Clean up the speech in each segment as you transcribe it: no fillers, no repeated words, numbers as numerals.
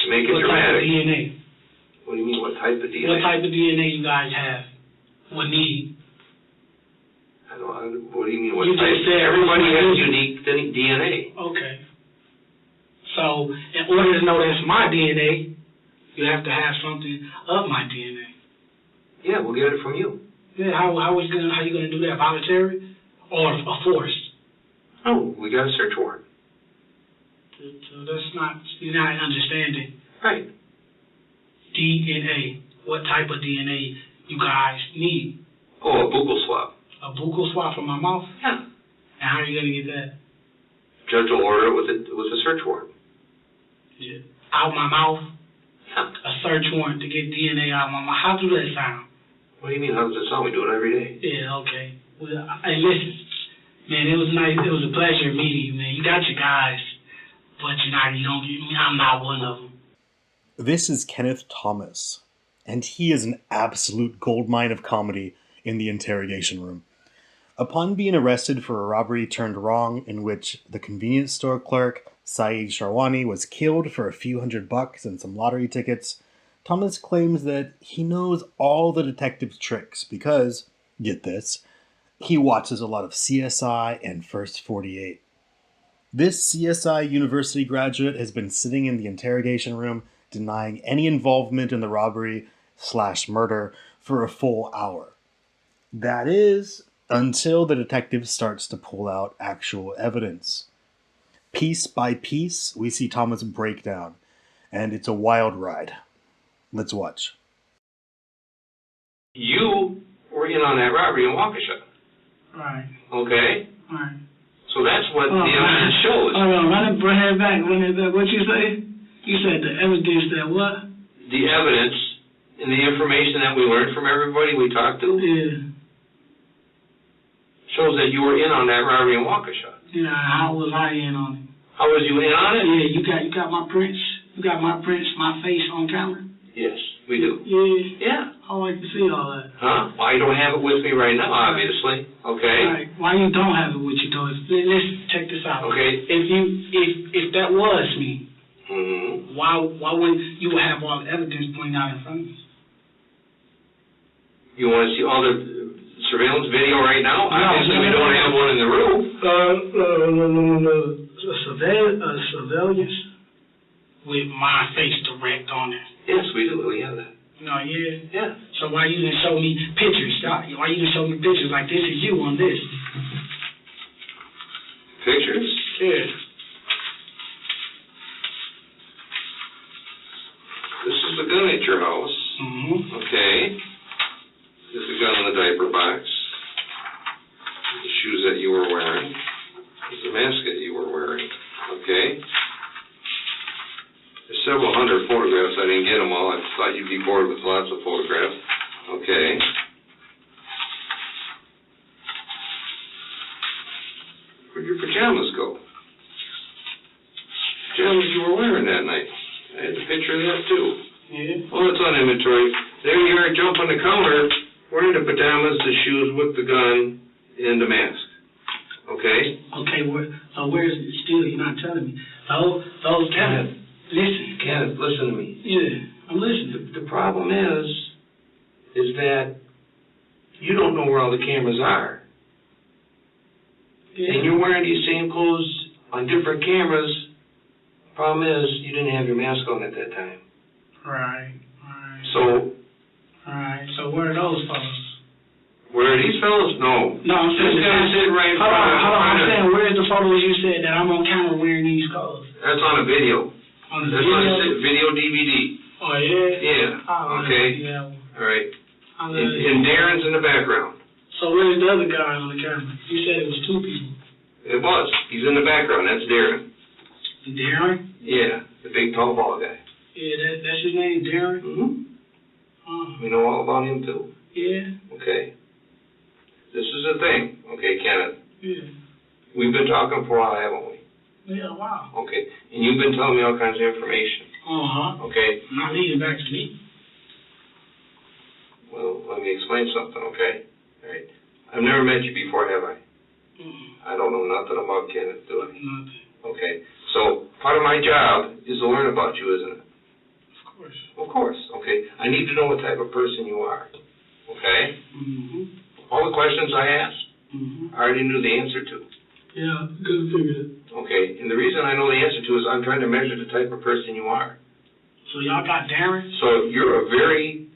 make it dramatic. What type of DNA? What do you mean, what type of DNA? What type of DNA you guys have? What need? What do you mean, what you type? Just said everybody has unique DNA. Okay. So, in order to know that's my DNA, you have to have something of my DNA. Yeah, we'll get it from you. Yeah, how you gonna do that? Voluntary or forced? Oh, we got a search warrant. So you're not understanding. Right. DNA. What type of DNA you guys need? Oh, a buccal swab. A buccal swab from my mouth? Yeah. And how are you gonna get that? Judge will order it with a search warrant. Yeah. Out my mouth? Yeah. A search warrant to get DNA out of my mouth. How does that sound? What do you mean, how does it sound? We do it every day. Yeah, okay. Well, hey, listen, man, it was nice. It was a pleasure meeting you, man. You got your guys, but you don't get me. I'm not one of them. This is Kenneth Thomas, and he is an absolute goldmine of comedy in the interrogation room. Upon being arrested for a robbery turned wrong in which the convenience store clerk, Saeed Sharwani, was killed for a few $100 and some lottery tickets, Thomas claims that he knows all the detective's tricks because, get this, he watches a lot of CSI and First 48. This CSI University graduate has been sitting in the interrogation room denying any involvement in the robbery/murder for a full hour. That is, until the detective starts to pull out actual evidence. Piece by piece, we see Thomas break down, and it's a wild ride. Let's watch. You were in on that robbery in Waukesha. Right. Okay? Right. So that's what the evidence shows. Hold on, run it back. What you say? You said the evidence that what? The evidence and the information that we learned from everybody we talked to shows that you were in on that robbery in Waukesha. Yeah, how was I in on it? How was you in on it? Yeah, you got my prints. You got my prints, my face on camera. Yes, we do. Yeah. Yeah. I like to see all that. Huh? Well, you don't have it with me right now, obviously. Okay. Right. Why you don't have it with you though? Let's check this out. Okay. If that was me, why would you have all the evidence pointing out in front of me? You want to see all the surveillance video right now? No, obviously, we don't have one in the room. Surveillance with my face direct on it. Yes, we do. We have that. No, yeah. Yeah. So why you didn't show me pictures? Why you didn't show me pictures like this is you on this? Pictures? Yeah. This is the gun at your house. Okay. This is the gun in the diaper box. The shoes that you were wearing. This is the mask that you were wearing. Okay. There's several hundred photographs. I didn't get them all. I thought you'd be bored with lots of photographs. Okay. Where'd your pajamas go? Pajamas you were wearing that night. I had the picture of that too. Yeah. Well, it's on inventory. There you are, jumping the counter, wearing the pajamas, the shoes, with the gun, and the mask. Okay? Okay, where's it still? You're not telling me. Those cameras. Kenneth, listen to me. Yeah, I'm listening. The problem is that you don't know where all the cameras are. Yeah. And you're wearing these same clothes on different cameras. Problem is, you didn't have your mask on at that time. Right. So where are those fellas? Where are these fellas? No. No, I'm saying... This guy's sitting right in front of... Hold on, I'm saying, where's the photos you said that I'm on camera wearing these clothes? That's on a video. On the That's video? on a video DVD. Oh, yeah? Yeah. Okay. Yeah. All right. And Darren's in the background. So where's the other guy on the camera? You said it was two people. It was. He's in the background. That's Darren. Darren? Yeah, the big tall ball guy. Yeah, that's his name, Darren? We know all about him too. Yeah. Okay. This is the thing. Okay, Kenneth. Yeah. We've been talking for a while, haven't we? Yeah, wow. Okay. And you've been telling me all kinds of information. Okay. Not leading back to me. Well, let me explain something, okay? All right. I've never met you before, have I? I don't know nothing about Kenneth, do I? Nothing. Okay. So part of my job is to learn about you, isn't it? course. Of course, okay. I need to know what type of person you are, okay? All the questions I asked, I already knew the answer to. Yeah, good figure. Okay, and the reason I know the answer to is I'm trying to measure the type of person you are. So y'all got Darren? So you're a very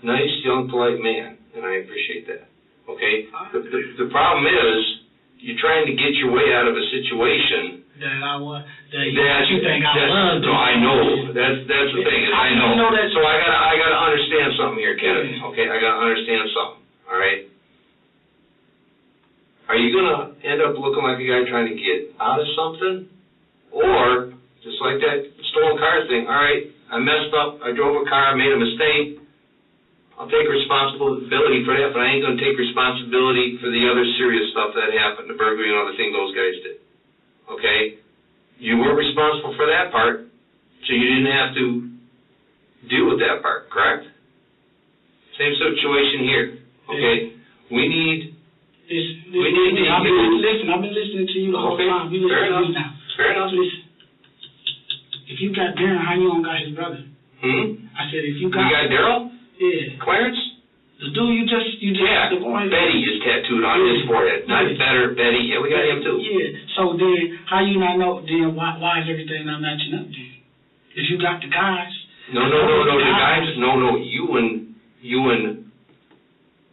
nice, young, polite man, and I appreciate that, okay? The problem is you're trying to get your way out of a situation that you think I love. No, I know. That's the thing. Is I know. So I gotta understand something here, Kenneth. Okay, I gotta understand something. All right. Are you gonna end up looking like a guy trying to get out of something, or just like that stolen car thing? All right, I messed up. I drove a car. I made a mistake. I'll take responsibility for that, but I ain't gonna take responsibility for the other serious stuff that happened, the burglary and all the thing those guys did. Okay? You were responsible for that part, so you didn't have to deal with that part, correct? Same situation here. Okay? We need... Listen, I've been listening to you the whole time. You Fair enough. Now. Fair enough. Listen. If you got Darren, how you don't got his brother? I said, if you got... You got Daryl? Yeah. Clarence? The dude you just yeah, Betty is tattooed on his forehead. Not better, Betty. Yeah, we got him too. Yeah. So then, how you not know? Then why is everything not matching up? Then, if you got the guys. No. The guys. No. You and.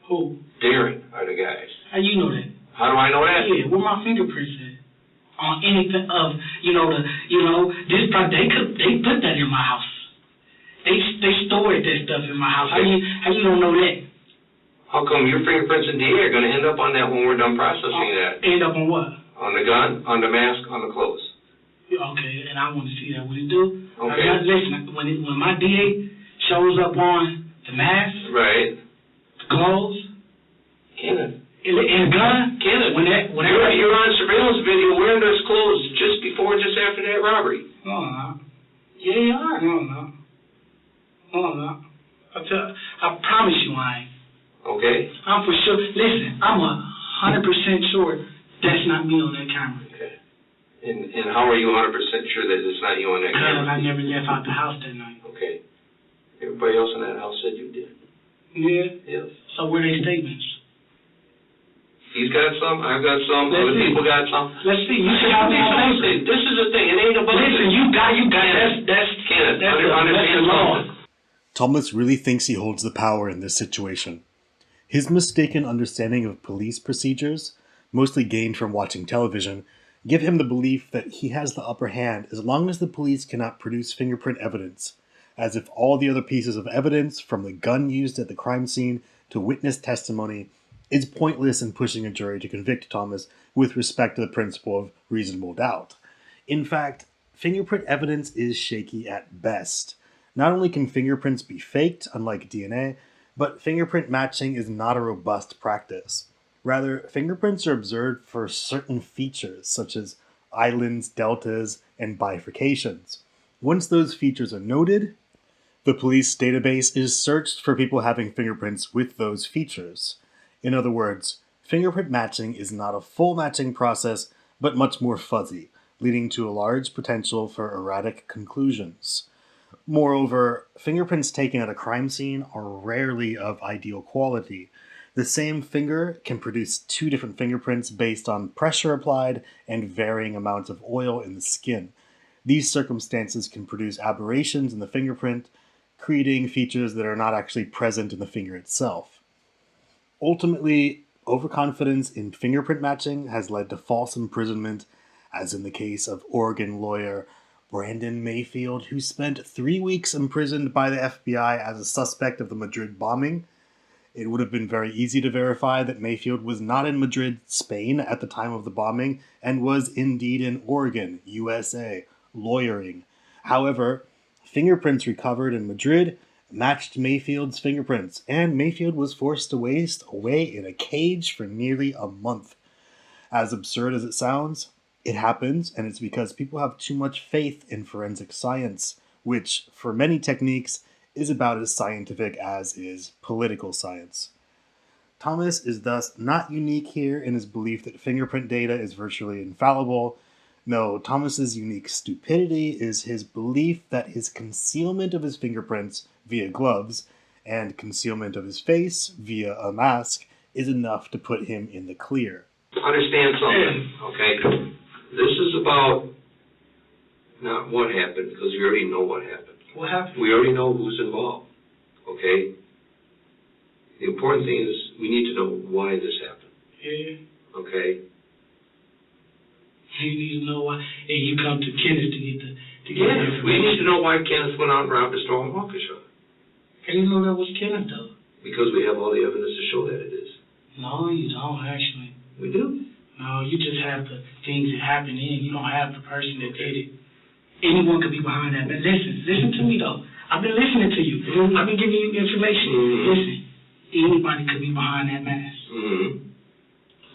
Who? Darren are the guys. How you know that? How do I know that? Yeah. Where my fingerprints at? On anything of this part they put that in my house. They stored that stuff in my house. Okay. How you don't know that? How come your fingerprints and DA are going to end up on that when we're done processing that? End up on what? On the gun, on the mask, on the clothes. Okay, and I want to see that. What it do? Okay. Listen, when my DA shows up on the mask, right, the clothes, Kenneth, and the gun, Kenneth, whenever you're on surveillance video wearing those clothes just after that robbery. No, I'm not. Yeah, you are. No, I'm not. No, I'm not. I promise you I ain't. Okay. I'm for sure. Listen, I'm 100% sure that's not me on that camera. Okay. And how are you 100% sure that it's not you on that camera? Because I never left out the house that night. Okay. Everybody else in that house said you did. Yeah? Yes. So where are their statements? He's got some, I've got some, other people got some. Let's see. You should have This is the thing. It ain't about Listen, you got that's Kenneth, that's understand the law. something. Thomas really thinks he holds the power in this situation. His mistaken understanding of police procedures, mostly gained from watching television, give him the belief that he has the upper hand as long as the police cannot produce fingerprint evidence, as if all the other pieces of evidence, from the gun used at the crime scene to witness testimony, is pointless in pushing a jury to convict Thomas with respect to the principle of reasonable doubt. In fact, fingerprint evidence is shaky at best. Not only can fingerprints be faked, unlike DNA, but fingerprint matching is not a robust practice. Rather, fingerprints are observed for certain features, such as islands, deltas, and bifurcations. Once those features are noted, the police database is searched for people having fingerprints with those features. In other words, fingerprint matching is not a full matching process, but much more fuzzy, leading to a large potential for erratic conclusions. Moreover, fingerprints taken at a crime scene are rarely of ideal quality. The same finger can produce two different fingerprints based on pressure applied and varying amounts of oil in the skin. These circumstances can produce aberrations in the fingerprint, creating features that are not actually present in the finger itself. Ultimately, overconfidence in fingerprint matching has led to false imprisonment, as in the case of Oregon lawyer Brandon Mayfield, who spent 3 weeks imprisoned by the FBI as a suspect of the Madrid bombing. It would have been very easy to verify that Mayfield was not in Madrid, Spain at the time of the bombing, and was indeed in Oregon, USA, lawyering. However, fingerprints recovered in Madrid matched Mayfield's fingerprints, and Mayfield was forced to waste away in a cage for nearly a month. As absurd as it sounds, it happens, and it's because people have too much faith in forensic science, which, for many techniques, is about as scientific as is political science. Thomas is thus not unique here in his belief that fingerprint data is virtually infallible, No, Thomas's unique stupidity is his belief that his concealment of his fingerprints via gloves and concealment of his face via a mask is enough to put him in the clear. Understand something, okay? This is about not what happened, because we already know what happened. What happened? We already know who's involved, okay? The important thing is we need to know why this happened. Yeah. Okay? You need to know why. And you come to Kenneth to get the Yes, we need to know why Kenneth went out and robbed the store in Waukesha. How do you know that was Kenneth, though? Because we have all the evidence to show that it is. No, you don't, actually. We do. No, you just have the things that happen in. You don't have the person that did it. Anyone could be behind that. But listen to me, though. I've been listening to you. Mm-hmm. I've been giving you information. Mm-hmm. Listen, anybody could be behind that mask. Mm-hmm.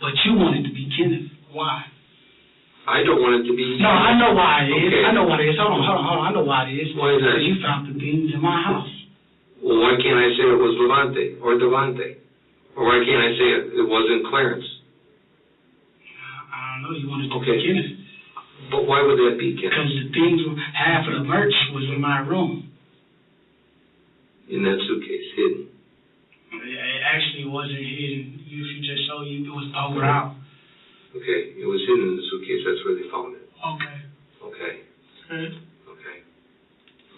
But you want it to be Kenneth. Why? I don't want it to be... No, I know why it is. Okay. I know why it is. Hold on. I know why it is. Why is that? Because you found the things in my house. Well, why can't I say it was Levante or Devante? Or why can't I say it wasn't Clarence? I don't know. You wanted to Okay. be Kenneth. But why would that be, Because Kenneth? the things, half of the merch was in my room. In that suitcase, hidden. It actually wasn't hidden. If you just show you, it was over out. Okay, it was hidden in the suitcase. That's where they found it. Okay. Okay. Good. Okay.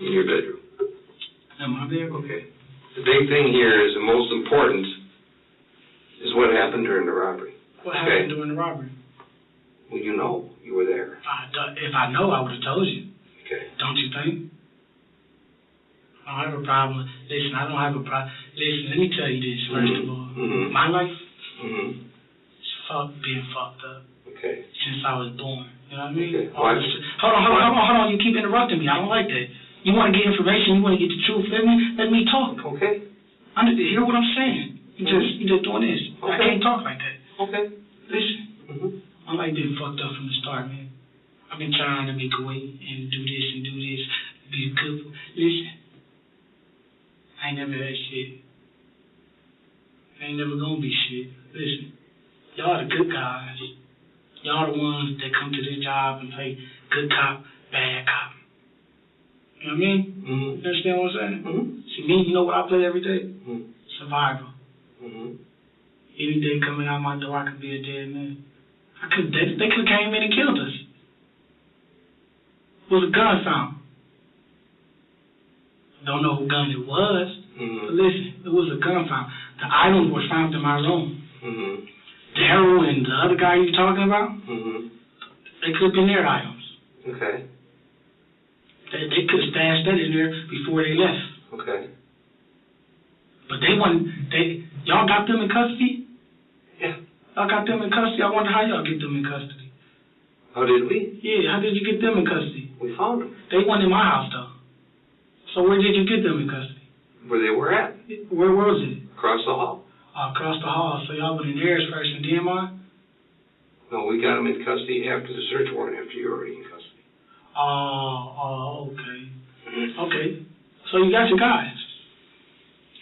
In your bedroom. In my bedroom. Okay. The big thing here is, the most important, is what happened during the robbery. What happened during the robbery? Well, you know. You were there. If I know, I would have told you. Okay. Don't you think? I don't have a problem. Listen, I don't have a problem. Listen, let me tell you this, first of all. Mm-hmm. My life Mm-hmm. is being fucked up Okay. since I was born. You know what I mean? Okay. All this shit. Hold on. You keep interrupting me. I don't like that. You want to get information. You want to get the truth. Let me talk. Okay. Hear what I'm saying. You just doing this. I Okay. can't talk like that. Okay. Listen, Mm-hmm. I like being fucked up from the start, man. I've been trying to make a way and do this, be good. Listen, I ain't never had shit. I ain't never gonna be shit. Listen, y'all the good guys. Y'all the ones that come to this job and play good cop, bad cop. You know what I mean? Mm-hmm. You understand what I'm saying? Mm-hmm. See, me, you know what I play every day? Mm-hmm. Survival. Mm-hmm. Any day coming out my door, I could be a dead man. They could have came in and killed us. It was a gun found. Don't know who gun it was. Mm-hmm. But listen, it was a gun found. The items were found in my room. Mm-hmm. Daryl and the other guy you're talking about, Mm-hmm. they could have been their items. Okay. They could have stashed that in there before they left. Okay. But y'all got them in custody? Yeah. Y'all got them in custody? I wonder how y'all get them in custody. How did we? Yeah, how did you get them in custody? We found them. They weren't in my house, though. So where did you get them in custody? Where they were at. Where was it? Across the hall. Across the hall. So y'all went in theirs first and then mine? No, we got them in custody after the search warrant, after you were already in custody. Okay. Okay. So you got your guys.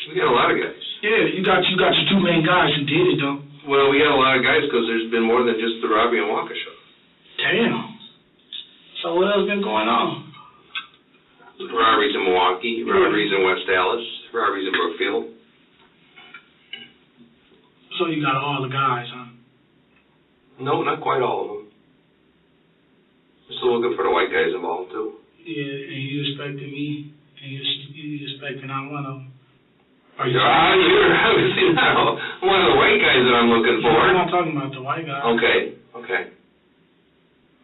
We got a lot of guys. Yeah, you got your two main guys who did it, though. Well, we got a lot of guys because there's been more than just the robbery in Waukesha. Damn. So what else been going on? Robberies in Milwaukee, robberies in West Dallas, robberies in Brookfield. So you got all the guys, huh? No, not quite all of them. We're still looking for the white guys involved, too. Yeah, and you expecting me, and you expecting I'm one of them. Are you You're obviously not one of the white guys that I'm looking for. I'm not talking about the white guy. Okay.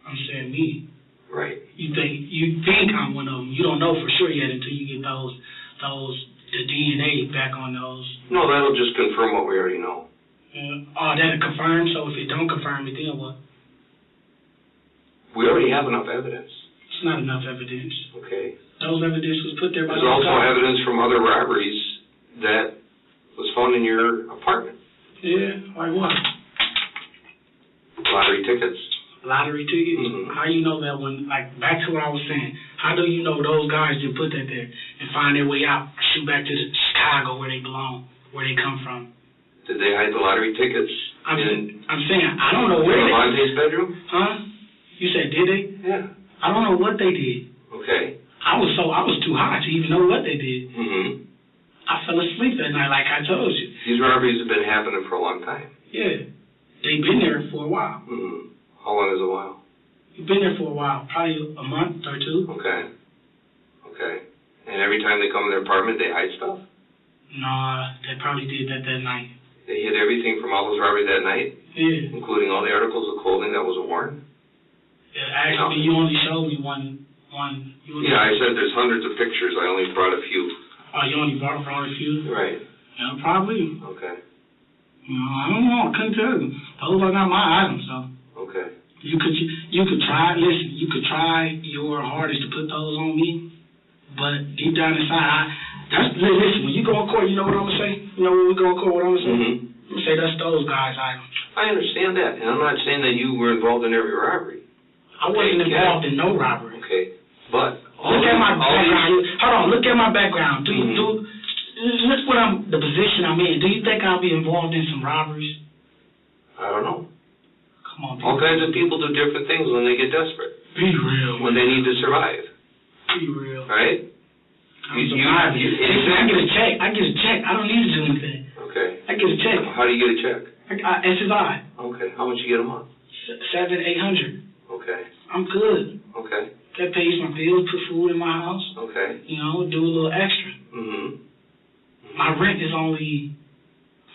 I'm saying me. Right. You think I'm one of them. You don't know for sure yet until you get the DNA back on those. No, that'll just confirm what we already know. That'll confirm. So if it don't confirm it, then what? We already have enough evidence. It's not enough evidence. Okay. Those evidence was put there by There's the also guy. evidence from other robberies that was found in your apartment. Yeah, like what? Lottery tickets. Lottery tickets? Mm-hmm. How you know that one? Like, back to what I was saying. How do you know those guys didn't put that there and find their way out, shoot back to Chicago where they belong, where they come from? Did they hide the lottery tickets I'm saying, I don't know where in they... Levante's bedroom? Huh? You said, did they? Yeah. I don't know what they did. Okay. I was too high to even know what they did. Mm-hmm. I fell asleep that night, like I told you. These robberies have been happening for a long time. Yeah. They've been there for a while. Mm-hmm. How long is a while? You've been there for a while, probably a month or two. Okay. Okay. And every time they come in their apartment, they hide stuff? Nah, they probably did that night. They hid everything from all those robberies that night? Yeah. Including all the articles of clothing that was worn? Yeah, actually, you only showed me one. Yeah, I said there's hundreds of pictures. I only brought a few. Oh, you only brought a few? Right. Yeah, probably. Okay. I don't know. I couldn't tell you. Those are not my items, so. Okay. You could try. Listen, you could try your hardest to put those on me, but deep down inside, listen. When you go in court, you know what I'm gonna say. You know when we go in court, what I'm gonna say. Mm-hmm. I'm gonna say that's those guys' items. I understand that, and I'm not saying that you were involved in every robbery. I wasn't involved in no robbery. Okay, but look at my background. Hold on, look at my background. Look what the position I'm in. Do you think I'll be involved in some robberies? I don't know. Come on, all kinds of people do different things when they get desperate. Be real. When they need to survive. Be real. Right? I get a check. I don't need to do anything. Okay. I get a check. How do you get a check? SSI. Okay. How much you get a month? $700-800. Okay. I'm good. Okay. That pays my bills, put food in my house. Okay. You know, do a little extra. Mm-hmm. My rent is only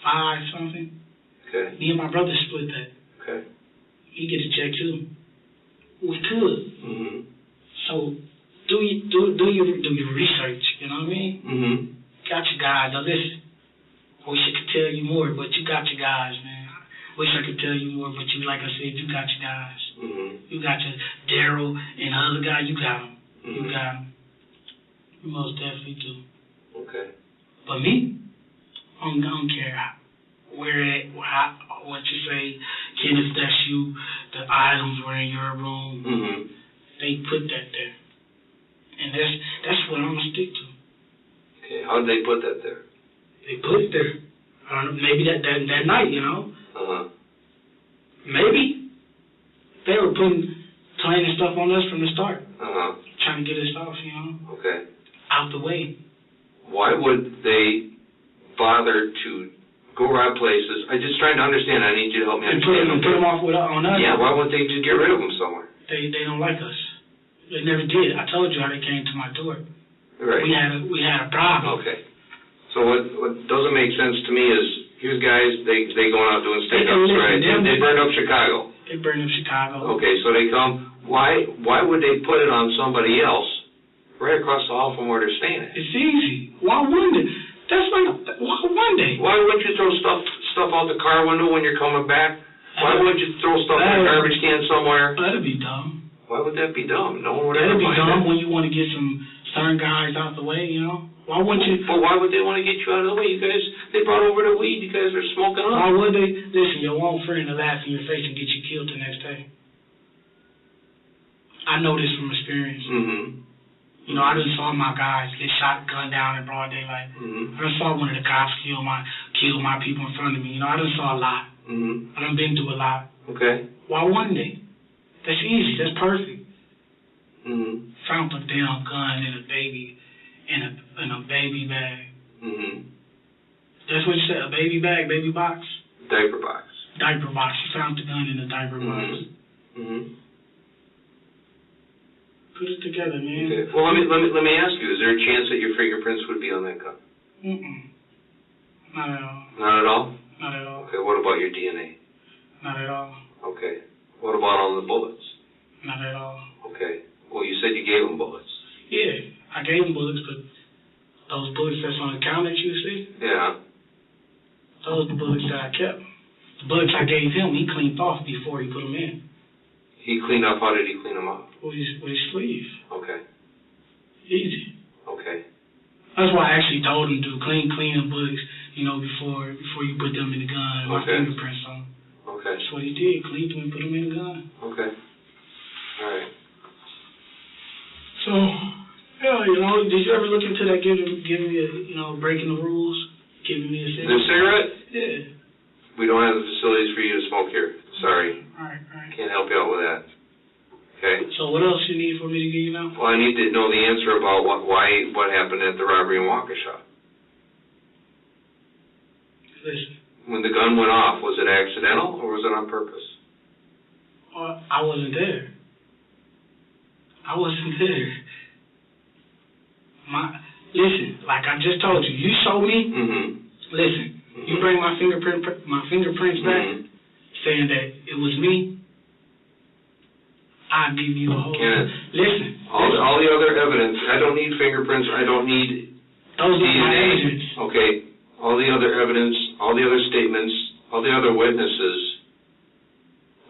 $5 something. Okay. Me and my brother split that. Okay. He gets a check too. We could. Mm-hmm. So do your research. You know what I mean? Mm-hmm. Got your guys. Now listen. Wish I could tell you more, but you got your guys, man. Wish I could tell you more, but you, like I said, you got your guys. Mm-hmm. You got your Daryl and the other guy. You got them. Mm-hmm. You got them. You most definitely do. Okay. But me, I don't care where at, what you say, Kenneth, that's you, the items were in your room. Mm-hmm. They put that there. And that's what I'm going to stick to. Okay, how did they put that there? They put it there. I don't know, maybe that night, you know? Uh-huh. Maybe. They were planning stuff on us from the start. Uh-huh. Trying to get us off, you know? Okay. Out the way. Why would they bother to go around places? I'm just trying to understand. I need you to help me understand. Put them off on us? Yeah, why wouldn't they just get rid of them somewhere? They don't like us. They never did. I told you how they came to my door. Right. We had a problem. Okay. So what doesn't make sense to me is, here's guys, they going out doing stand-ups, right? They burn up Chicago. They burn up Chicago. Okay, so they come. Why would they put it on somebody else right across the hall from where they're staying at? It's easy. Why wouldn't it? That's like, one day. Why wouldn't you throw stuff out the car window when you're coming back? Why wouldn't you throw stuff in a garbage can somewhere? That'd be dumb. Why would that be dumb? No one would ever That'd be dumb that. when you want to get some certain guys out the way, you know? Why wouldn't you? But why would they want to get you out of the way? You guys, they brought over the weed. You guys are smoking up. Why would they? Listen, your one friend will laugh in your face and get you killed the next day. I know this from experience. Mm-hmm. You know, I just saw my guys get shot, gunned down in broad daylight. Mm-hmm. I just saw one of the cops kill my people in front of me. You know, I just saw a lot. Mm-hmm. I done been through a lot. Okay. Why wouldn't they? That's easy. That's perfect. Mm-hmm. Found a damn gun in a baby bag. Mm-hmm. That's what you said, a baby bag, baby box? Diaper box. Diaper box. You found the gun in a diaper box. Mm-hmm. Put it together, man. Okay. Well, let me ask you, is there a chance that your fingerprints would be on that gun? Not at all. Not at all? Not at all. Okay, what about your DNA? Not at all. Okay. What about all the bullets? Not at all. Okay. Well, you said you gave them bullets. Yeah, I gave him bullets, but those bullets that's on the counter, you see? Yeah. Those are the bullets that I kept. The bullets I gave him, he cleaned off before he put them in. He cleaned up. How did he clean them up? With his sleeve. Okay. Easy. Okay. That's why I actually told him to clean the bullets, you know, before you put them in the gun. My fingerprints on them. Okay. That's what he did. Cleaned them and put them in the gun. Okay. All right. So, yeah, you know, did you ever look into that, giving me a, you know, breaking the rules, giving me a cigarette? The cigarette? Yeah. We don't have the facilities for you to smoke here. Sorry. All right. Can't help you out with that. Okay? So what else you need for me to give you now? Well, I need to know the answer about what happened at the robbery in Waukesha. Listen. When the gun went off, was it accidental or was it on purpose? I wasn't there. I wasn't there. Listen, like I just told you, you showed me. Mm-hmm. Listen, you bring my fingerprints back, saying that it was me. I'll give you a whole. Kenneth, listen. All the other evidence. I don't need fingerprints. I don't need those DNA. Are my evidence. Okay. All the other evidence, all the other statements, all the other witnesses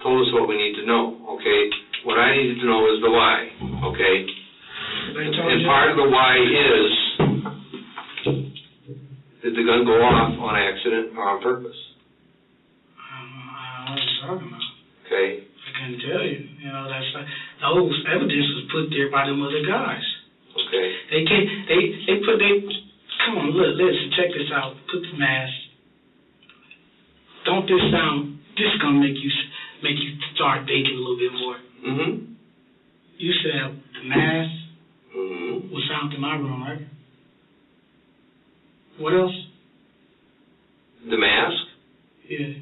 told us what we need to know. Okay. What I needed to know is the why. Okay. And part of the why is, did the gun go off on accident or on purpose? I don't know what you're talking about. Okay. I couldn't tell you. You know, those evidence was put there by them other guys. Okay. Come on, look, listen, check this out. Put the mask. Don't this gonna make you start thinking a little bit more. Mm-hmm. You said the mask mm-hmm. was found in my room, right? What else? The mask? Yeah.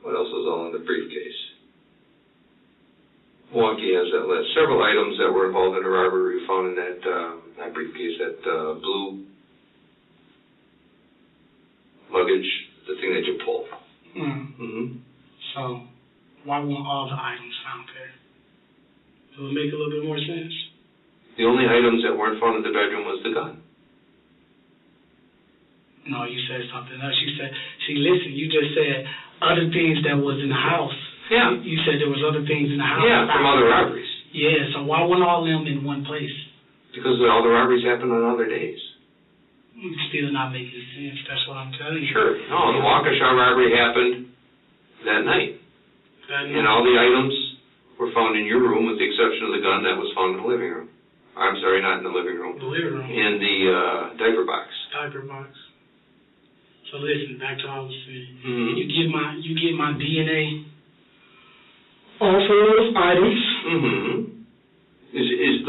What else was all in the briefcase? Milwaukee has that list. Several items that were involved in the robbery were found in that briefcase, that blue luggage, the thing that you pull. Mm-hmm. So, why weren't all the items found there? It would make a little bit more sense. The only items that weren't found in the bedroom was the gun. No, you said something else. You said, listen, you just said other things that was in the house. Yeah. You said there was other things in the house. Yeah, from other robberies. Yeah, so why weren't all of them in one place? Because all the robberies happened on other days. It's still not making sense. That's what I'm telling you. Sure. No, the Waukesha robbery happened that night. And all the items were found in your room with the exception of the gun that was found in the living room. I'm sorry, not in the living room. The living room. In the diaper box. Diaper box. So listen, back to what I was saying. Mm-hmm. You get my DNA off of those items. Mm-hmm.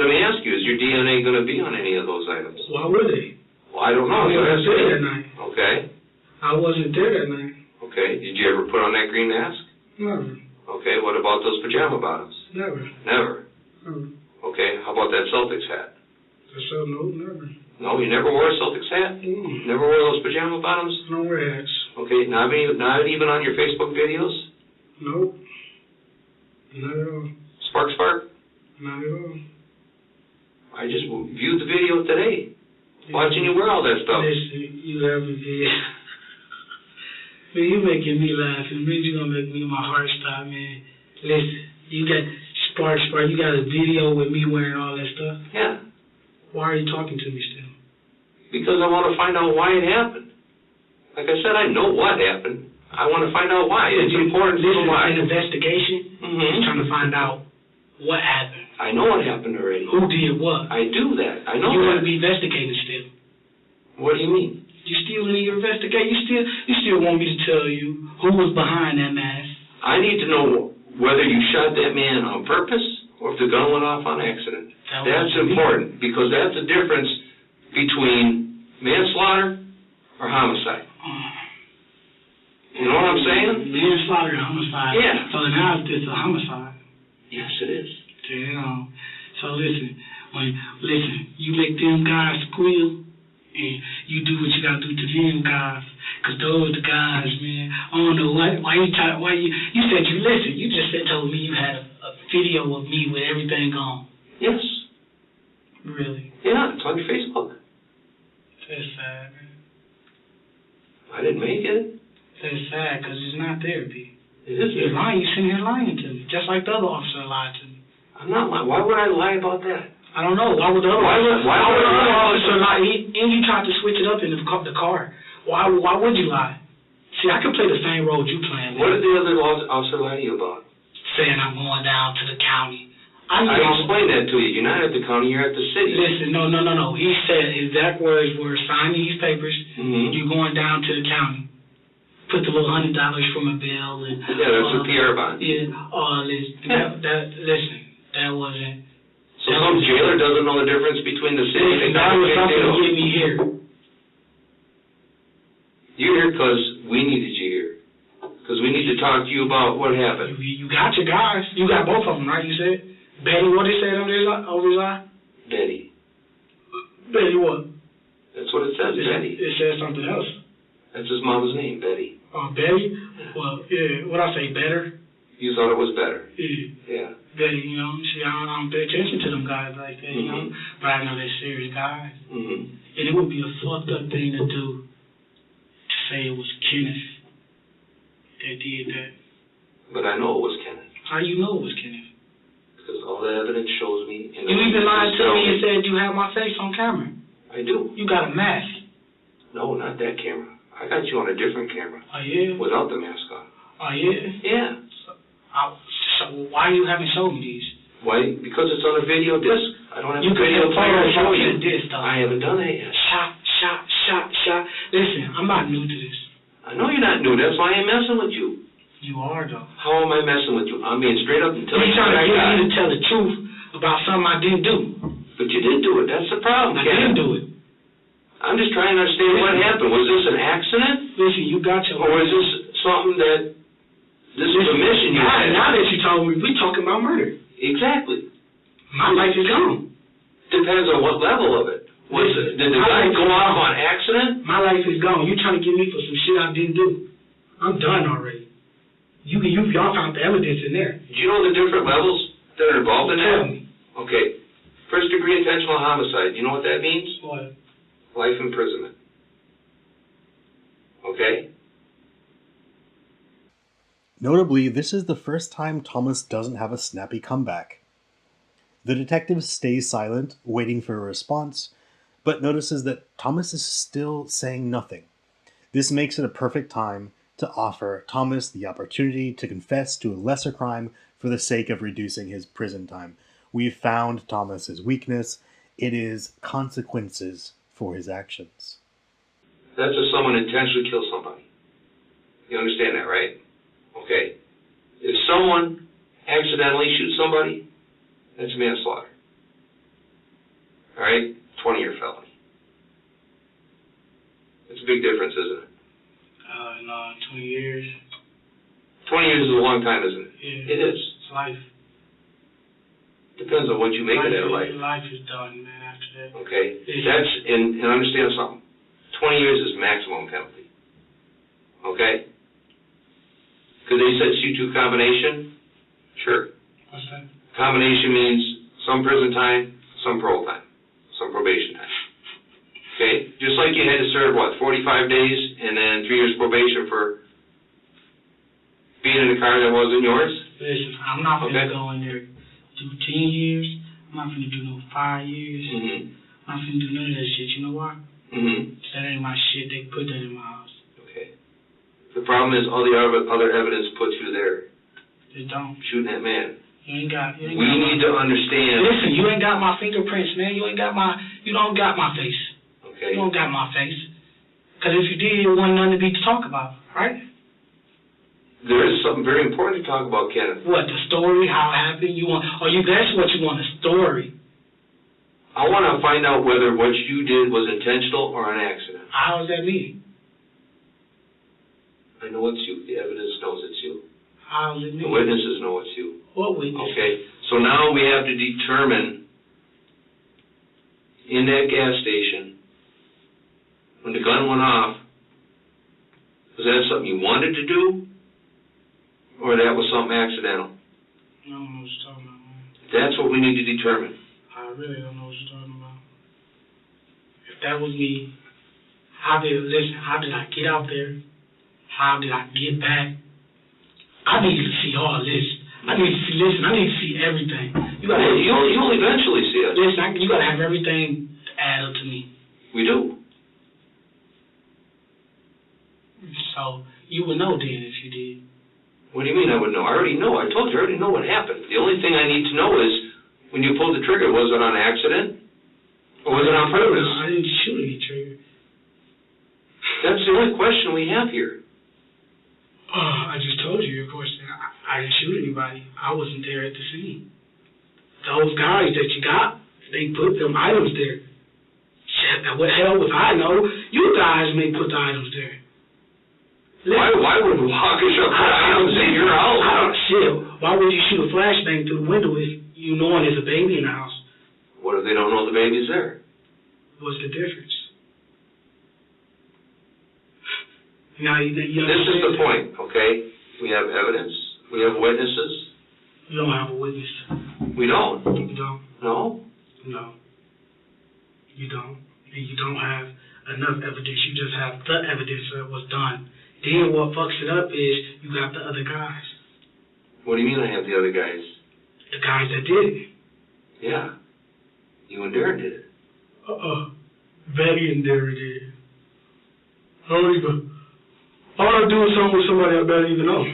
Let me ask you, is your DNA going to be on any of those items? Why would they? Well, I don't know. I wasn't there that night. Okay. I wasn't there that night. Okay. Did you ever put on that green mask? Never. Okay. What about those pajama bottoms? Never. Never? Never. Okay. How about that Celtics hat? No, never. No, you never wore a Celtics hat? Never wore those pajama bottoms? No wear hats. Okay. Not even on your Facebook videos? Nope. Not at all. Spark? Not at all. I just viewed the video today. Watching you wear all that stuff. Listen, you have a video. Man, you making me laugh, and man, you gonna make my heart stop, man. Listen, you got Spark, you got a video with me wearing all that stuff? Yeah. Why are you talking to me still? Because I want to find out why it happened. Like I said, I know what happened. I want to find out why. It's important to know why. This is an investigation. He's trying to find out what happened. I know what happened already. Who did what? I do that. I know you that. want to be investigating still. What do you mean? You still in your investigation? You still want me to tell you who was behind that mask? I need to know whether you shot that man on purpose or if the gun went off on accident. That's important because that's the difference between manslaughter or homicide. You know what I'm saying? Manslaughter and homicide. Yeah. So now it's a homicide. Yes, it is. Damn. So listen, you make them guys squeal, and you do what you gotta do to them guys, cause those the guys, man. I don't know why you said you listen. You just told me you had a video of me with everything on. Yes. Really? Yeah, it's on your Facebook. That's sad, man. I didn't make it. That's sad, cause it's not there, B. It is there. You're lying. You're sitting here lying to me, just like the other officer lied to me. I'm not lying. Why would I lie about that? I don't know. Why would the other officer lie? And you tried to switch it up in the car. Why would you lie? See, I can play the same role you playing. What did the other officer lie to you about? Saying I'm going down to the county. I explained that to you. You're not at the county. You're at the city. Listen, no. He said his exact words were, sign these papers. You're going down to the county. put the little $100 for my bill and Yeah, that's a PR bond. Yeah, all this. Listen, that wasn't. So some jailer doesn't know the difference between the city and the that was something to get me here. You're here because we needed you here. Because we need to talk to you about what happened. You got your guys. You got both of them, right? You said Betty. What they said over his eye? Betty. Betty what? That's what it says, Betty. It says something else. That's his mama's name, Betty. Oh, Betty? Well, yeah. What I say, better? You thought it was better. Yeah. Betty, you know. See, I don't pay attention to them guys like that, you know. But I know they're serious guys. And it would be a fucked up thing to do to say it was Kenneth that did that. But I know it was Kenneth. How you know it was Kenneth? Because all the evidence shows me. You even lied to me and said you had my face on camera. I do. You got a mask. No, not that camera. I got you on a different camera. Oh, yeah? Without the mask on. Oh, yeah? Yeah. So why you haven't showed me these? Why? Because it's on a video disc. I don't have a video player to show you. I haven't done that yet. Shot. Listen, I'm not new to this. I know you're not new. That's why I ain't messing with you. You are, though. How am I messing with you? I'm being straight up and telling you. You're trying to get me to tell the truth about something I didn't do. But you did do it. That's the problem, I didn't do it. I'm just trying to understand what happened. Was this an accident? Listen, you got your... Or was this something that... This was a mission you had? Now that you told me, we talking about murder. Exactly. My life is gone. Depends on what level of it. Did the guy go off on accident? My life is gone. You trying to get me for some shit I didn't do. I'm done already. Y'all found the evidence in there. Do you know the different levels that are involved in that? Tell me. Okay. First degree intentional homicide. Do you know what that means? What? Life imprisonment. Okay? Notably, this is the first time Thomas doesn't have a snappy comeback. The detective stays silent, waiting for a response, but notices that Thomas is still saying nothing. This makes it a perfect time to offer Thomas the opportunity to confess to a lesser crime for the sake of reducing his prison time. We've found Thomas's weakness. It is consequences for his actions. That's if someone intentionally kills somebody. You understand that, right? Okay. If someone accidentally shoots somebody, that's manslaughter. All right? 20-year felony. It's a big difference, isn't it? No, 20 years. 20 years is a long time, isn't it? Yeah. It is. It's life. Depends on what you make of that life. Life is done, man, after that. Okay? Yeah. That's, and understand something. 20 years is maximum penalty. Okay? Could they sentence you to a combination? Sure. What's that? Combination means some prison time, some parole time, some probation time. Okay? Just like you had to serve, 45 days and then 3 years probation for being in a car that wasn't yours? Listen, I'm not going to go in there do 10 years. I'm not going to do no 5 years. I'm not going to do none of that shit. You know why? That ain't my shit. They put that in my house. Okay. The problem is all the other evidence puts you there. They don't. Shooting that man. You ain't got. We need to understand. Listen, you ain't got my fingerprints, man. You don't got my face. Okay. You don't got my face. Because if you did, it wasn't nothing to be to talk about, right? There is something very important to talk about, Kenneth. What, the story, how it happened? That's what you want, a story. I want to find out whether what you did was intentional or an accident. How does that mean? I know it's you. The evidence knows it's you. How does it mean? The witnesses know it's you. What witnesses? Okay. So now we have to determine in that gas station when the gun went off, was that something you wanted to do? Or that was something accidental? I don't know what you're talking about, man. That's what we need to determine. I really don't know what you're talking about. If that was me, how did I get out there? How did I get back? I need to see all this. I need to see everything. You'll eventually see it. Listen, you got to have everything add up to me. We do. So you would know then if you did. What do you mean I would know? I already know. I told you I already know what happened. The only thing I need to know is when you pulled the trigger, was it on accident? Or was it on purpose? No, I didn't shoot any trigger. That's the only question we have here. I just told you, of course, I didn't shoot anybody. I wasn't there at the scene. Those guys that you got, they put them items there. Shit, what hell was I know? You guys may put the items there. Why would Waukesha put items in your house? Shit, why would you shoot a flashbang through the window if you knowing there's a baby in the house? What if they don't know the baby's there? What's the difference? Now, you this is the point, okay? We have evidence. We have witnesses. You don't have a witness. We don't. You don't. No? No. You don't. You don't have enough evidence. You just have the evidence that was done. Then what fucks it up is you got the other guys. What do you mean I have the other guys? The guys that did it. Yeah. You and Darren did it. Betty and Darren did it. I want to do something with somebody I barely even know.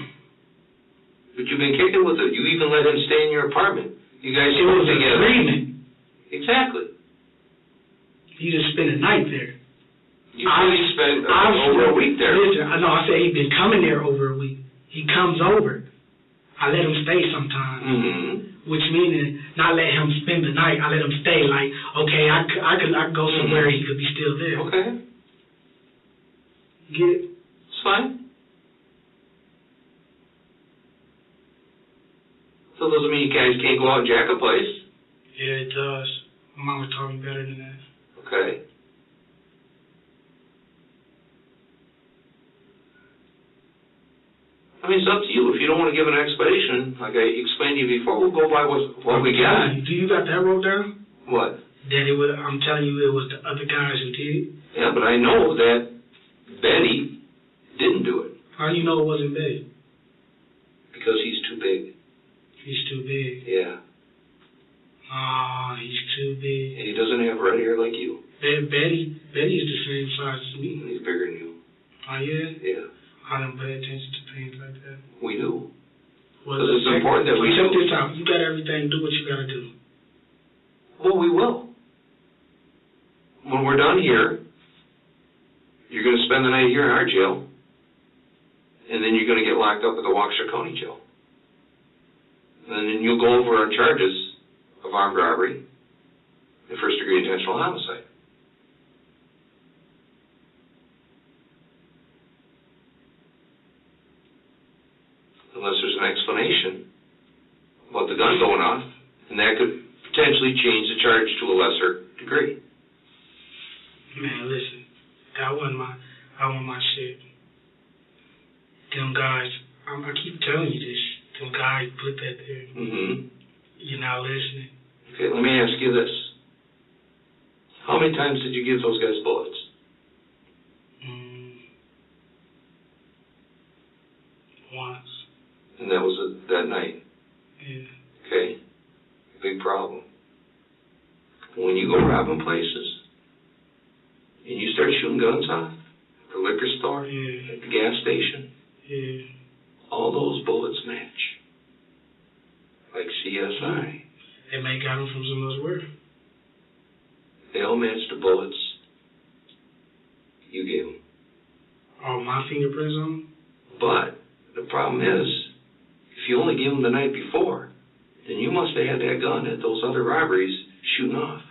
But you've been kicking with it. You even let him stay in your apartment. You guys it was together. An agreement. Exactly. He just spent a night there. You really spent over a week there. Listen, I know I said he'd been coming there over a week. He comes over. I let him stay sometimes. Mm-hmm. Which meaning not let him spend the night. I let him stay like, okay, I could go somewhere he could be still there. Okay. Get it? It's fine. So doesn't mean you guys can't go out and jack a place. Yeah, it does. Mama taught me better than that. Okay. I mean, it's up to you. If you don't want to give an explanation, like I explained to you before, we'll go by what we got. Do you got that wrote down? What? That I'm telling you, it was the other guys who did it? Yeah, but I know that Betty didn't do it. How do you know it wasn't Betty? Because he's too big. He's too big? Yeah. He's too big. And he doesn't have red hair like you. Betty is the same size as me. And he's bigger than you. Oh, yeah? Yeah. I don't pay attention to things like that. We do. Well, because it's important that we check this out. You got everything. Do what you got to do. Well, we will. When we're done here, you're going to spend the night here in our jail, and then you're going to get locked up at the Waukesha County Jail. And then you'll go over our charges of armed robbery and first-degree intentional homicide. Unless there's an explanation about the gun going off, and that could potentially change the charge to a lesser degree. Man, listen, that wasn't my shit. Them guys, I keep telling you this, them guys put that there. Mm-hmm. You're not listening. Okay, let me ask you this. How many times did you give those guys bullets? Once. And that was that night? Yeah. Okay. Big problem. When you go robbing places, and you start shooting guns off, at the liquor store, yeah, at the gas station, yeah, all those bullets match. Like CSI. They may got them from some elsewhere. They all match the bullets you gave them. Oh, my fingerprints on them? But the problem is, if you only gave them the night before, then you must have had that gun at those other robberies shooting off.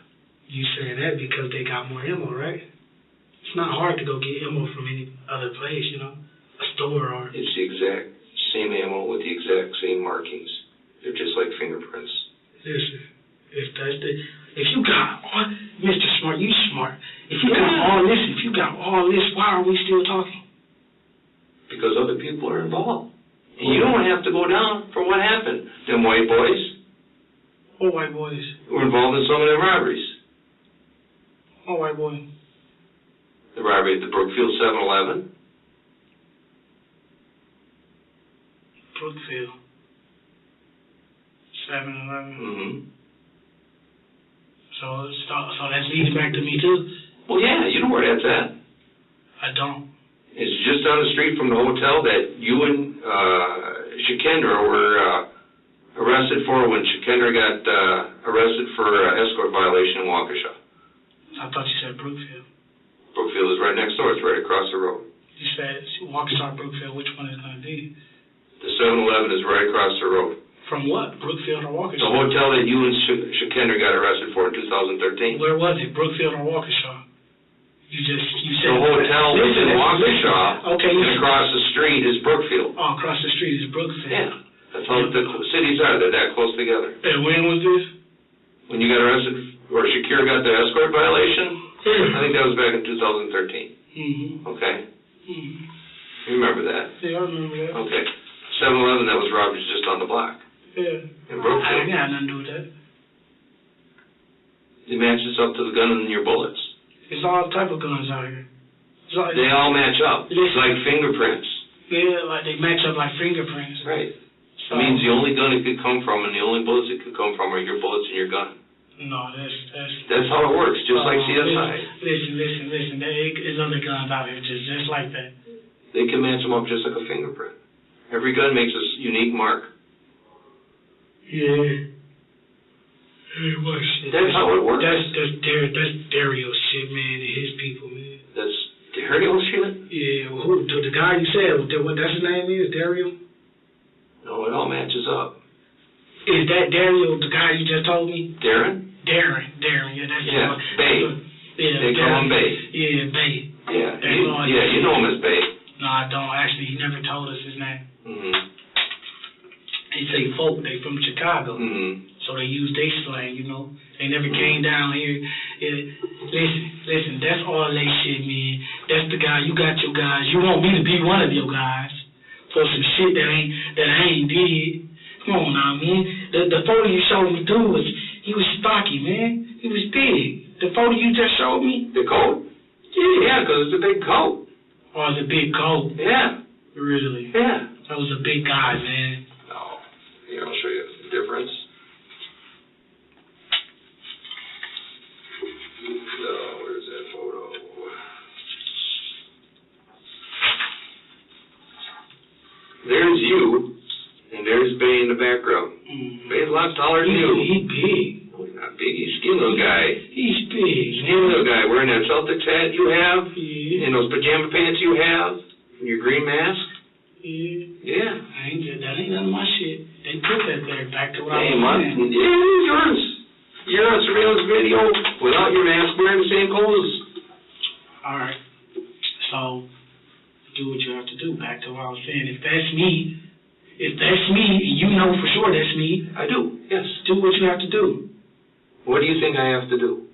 You saying that because they got more ammo, right? It's not hard to go get ammo from any other place, you know, a store or... It's the exact same ammo with the exact same markings. They're just like fingerprints. Listen, if you got all... Mr. Smart, you smart. If you got all this, why are we still talking? Because other people are involved. And you don't have to go down for what happened. Them white boys. What white boys? Were involved in some of the robberies. What white boy? The robbery at the Brookfield 7-Eleven. Brookfield 7-Eleven. Mm-hmm. So that leads back to me too? Well, yeah, you know where that's at. I don't. It's just down the street from the hotel that you and Shikendra were arrested for when Shikendra got arrested for escort violation in Waukesha. I thought you said Brookfield. Brookfield is right next door. It's right across the road. You said Waukesha, Brookfield. Which one is going to be? The 7-Eleven is right across the road. From what? Brookfield or Waukesha? The hotel that you and Shakender got arrested for in 2013. Where was it? Brookfield or Waukesha? You said... The hotel was in Waukesha, okay, and across the street is Brookfield. Oh, across the street is Brookfield. Yeah, that's how the cities are. They're that close together. And when was this? When you got arrested, or Shakir got the escort violation, I think that was back in 2013. Mm-hmm. Okay. Mm-hmm. You remember that? Yeah, I remember that. Okay. 7-Eleven, that was robbed just on the block. Yeah. In Brookfield. I didn't have nothing to do with that. It matches up to the gun in your bullets. It's all type of guns out here. They all match up. It's like fingerprints. Yeah, like they match up like fingerprints. Right. So, it means the only gun it could come from and the only bullets it could come from are your bullets and your gun. No, that's how it works, just like CSI. Listen. There's other guns out here just like that. They can match them up just like a fingerprint. Every gun makes a unique mark. Yeah. Hey, what shit? That's how it works. That's Dario shit, man, and his people, man. That's Dario shit? Yeah, well, the guy you said, what that's his name is, Dario? No, it all matches up. Is that Dario, the guy you just told me? Darren, yeah, that's Bay. Yeah, they call him Bay. Yeah, Bay. Yeah, you know him as Bay. No, I don't. Actually, he never told us his name. Mm-hmm. They say folk, they from Chicago. Mm-hmm. So they use their slang, you know. They never came down here. Listen, that's all they shit, man. That's the guy, you got your guys. You want me to be one of your guys for some shit that I ain't did. Come on now, man. The photo you showed me through he was stocky, man. He was big. The photo you just showed me? The coat? Yeah, because it's a big coat. Oh, it's a big coat. Yeah. Really? Yeah. That was a big guy, man. No. Here, I'll show you the difference. So, where's that photo? There's you, and there's Bay in the background. Mm. Bay's a lot taller than you. He's big. Oh, he's not big. He's a skinny little guy. He's big. Skinny little guy wearing that Celtics hat you have, Yeah. and those pajama pants you have, and your green mask. Yeah. That ain't none of my shit. They put that there back to what I was saying. Yeah, yours. You're on surveillance video without your mask, wearing the same clothes. All right. So, do what you have to do. Back to what I was saying. If that's me, and you know for sure that's me, I do, yes. do what you have to do. What do you think I have to do?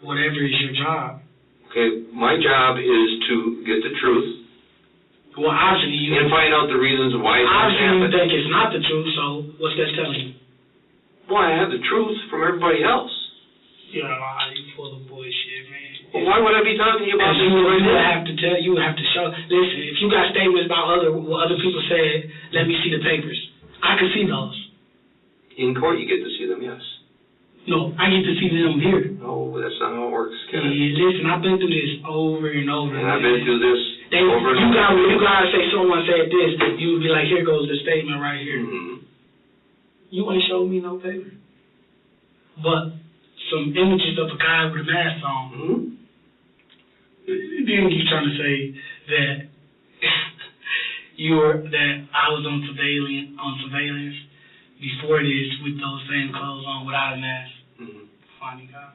Whatever is your job. Okay, my job is to get the truth. Well, obviously you... And find out the reasons why it's obviously you happened. think it's not the truth, so what's that telling you? Well, I have the truth from everybody else. Yeah, you full of bullshit, man. Well, why would I be talking to you about this right now? You have to show... Listen, if you got statements about what other people said, let me see the papers. I can see those. In court, you get to see them, yes. No, I get to see them here. No, that's not how it works, Kenneth. Yeah, listen, I've been through this over and over. And I've been through this over and over. You gotta say someone said this, you would be like, here goes the statement right here. Mm-hmm. You ain't showed me no paper. But some images of a guy with a mask on. Mm-hmm. Then you trying to say that that I was on surveillance before this with those same clothes on without a mask. Mm-hmm. Funny guy.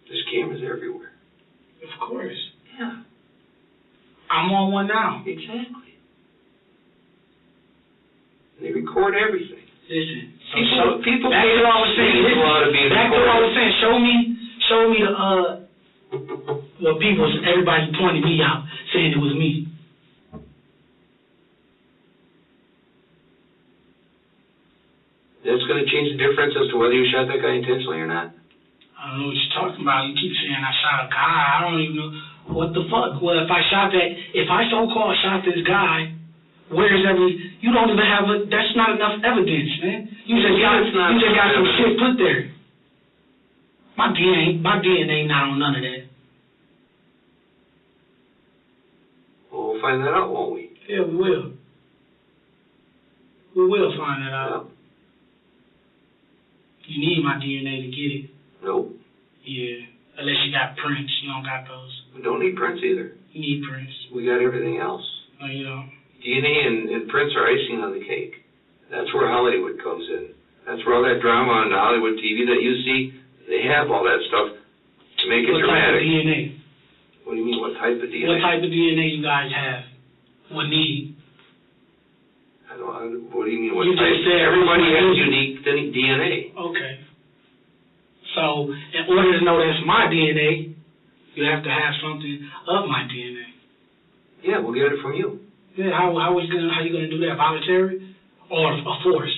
There's cameras everywhere. Of course. Yeah. I'm on one now. Exactly. They record everything. Listen. People back to what I was saying. Back to what I was saying. Show me the everybody pointed me out, saying it was me. That's going to change the difference as to whether you shot that guy intentionally or not? I don't know what you're talking about. You keep saying I shot a guy. I don't even know. What the fuck? Well, if I so-called shot this guy, you don't even have that's not enough evidence, man. You just got some shit put there. My DNA not on none of that. Well, we'll find that out, won't we? Yeah, we will. We will find that out. Yeah. You need my DNA to get it. Nope. Yeah. Unless you got got prints. You don't got those. We don't need prints either. You need prints. We got everything else. No, you don't. DNA and prints are icing on the cake. That's where Hollywood comes in. That's where all that drama on the Hollywood TV that you see, they have all that stuff to make it dramatic. What type of DNA? What do you mean, what type of DNA? What type of DNA you guys have? What need? What do you mean, what You type? just said Everybody has everybody- unique DNA. Okay. So, in order to know that's my DNA, you have to have something of my DNA. Yeah, we'll get it from you. Yeah, how you gonna do that? Voluntary or a force?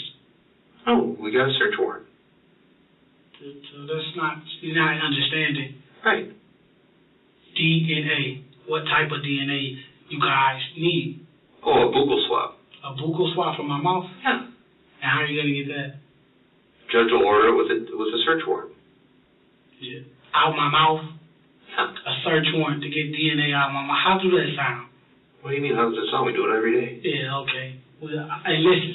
Oh, we got a search warrant. So that's not, you're not understanding. Right. DNA. What type of DNA you guys need? Oh, a buccal swab. A buccal swab from my mouth? Yeah. And how are you gonna get that? Judge will order it with a search warrant. Yeah. Out my mouth? Yeah. A search warrant to get DNA out my mouth. How do that sound? What do you mean, how does it sound? We do it every day. Yeah, okay. Well, hey, listen,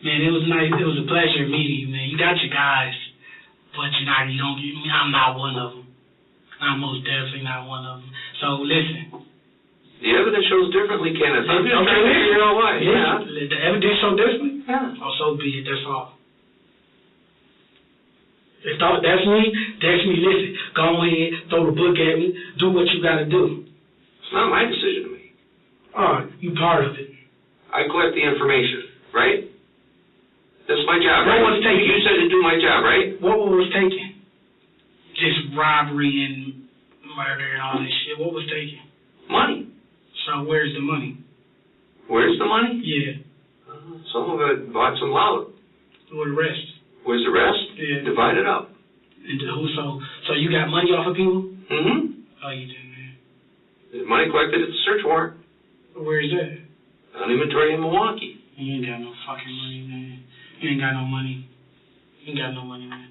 man, it was nice. It was a pleasure meeting you, man. You got your guys, but you don't get me. I'm not one of them. I'm most definitely not one of them. So listen. The evidence shows differently, Kenneth. I'm just trying to figure out why. Yeah. The evidence shows differently? Yeah. Oh, so be it. That's all. If that's me. Listen, go ahead, throw the book at me, do what you got to do. It's not my decision to make. All right, you part of it. I collect the information, right? That's my job, right? What was taken? You said to do my job, right? What was taken? Just robbery and murder and all this shit. What was taken? Money. So where's the money? Where's the money? Yeah. Some of it bought some loud. Where the rest? Where's the rest? Yeah. Divide it up. And who? So you got money off of people? Mm-hmm. Oh, you did, man. The money collected at the search warrant. Where is that? On inventory in Milwaukee. You ain't got no fucking money, man. You ain't got no money. You ain't got no money, man.